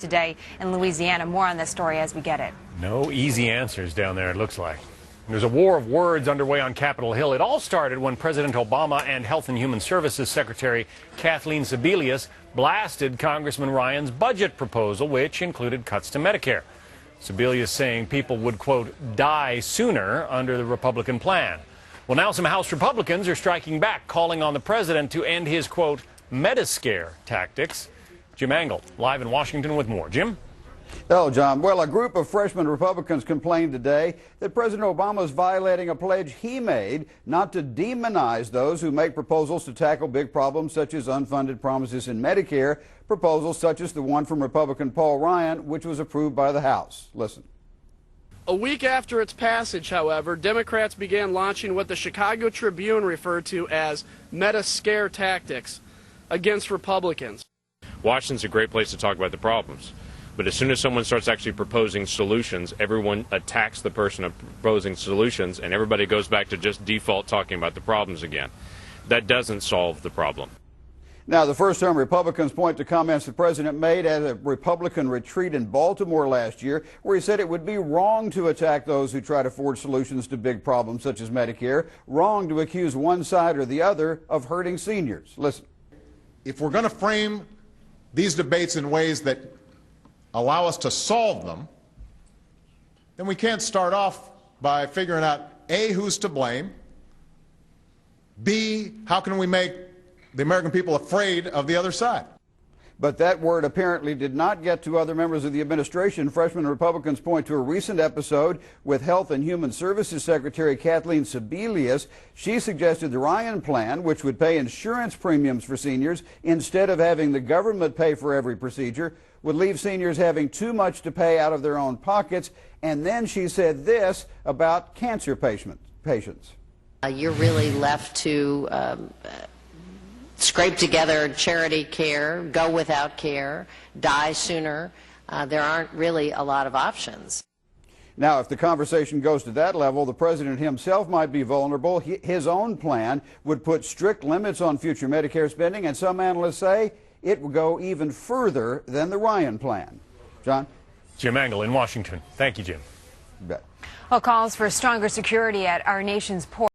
today in Louisiana. More on this story as we get it. No easy answers down there, it looks like. There's a war of words underway on Capitol Hill. It all started when President Obama and Health and Human Services Secretary Kathleen Sebelius blasted Congressman Ryan's budget proposal, which included cuts to Medicare. Sebelius saying people would, quote, die sooner under the Republican plan. Well, now some House Republicans are striking back, calling on the president to end his, quote, MediSCARE tactics. Jim Angle, live in Washington with more. Jim? Hello, John. Well, a group of freshman Republicans complained today that President Obama is violating a pledge he made not to demonize those who make proposals to tackle big problems such as unfunded promises in Medicare, proposals such as the one from Republican Paul Ryan, which was approved by the House. Listen. A week after its passage, however, Democrats began launching what the Chicago Tribune referred to as MediSCARE tactics against Republicans. Washington's a great place to talk about the problems. But as soon as someone starts actually proposing solutions, everyone attacks the person proposing solutions, and everybody goes back to just default talking about the problems again. That doesn't solve the problem. Now, the first-term Republicans point to comments the president made at a Republican retreat in Baltimore last year, where he said it would be wrong to attack those who try to forge solutions to big problems such as Medicare, wrong to accuse one side or the other of hurting seniors. Listen. If we're going to frame these debates in ways that allow us to solve them, then we can't start off by figuring out A, who's to blame, B, how can we make the American people afraid of the other side. But that word apparently did not get to other members of the administration. Freshman Republicans point to a recent episode with Health and Human Services Secretary Kathleen Sebelius. She suggested the Ryan plan, which would pay insurance premiums for seniors instead of having the government pay for every procedure, would leave seniors having too much to pay out of their own pockets. And then she said this about cancer patients. You're really left to scrape together charity care, go without care, die sooner. There aren't really a lot of options. Now, if the conversation goes to that level, the president himself might be vulnerable. His own plan would put strict limits on future Medicare spending, and some analysts say it will go even further than the Ryan plan. John? Jim Angle in Washington. Thank you, Jim. You bet. Well, calls for stronger security at our nation's ports.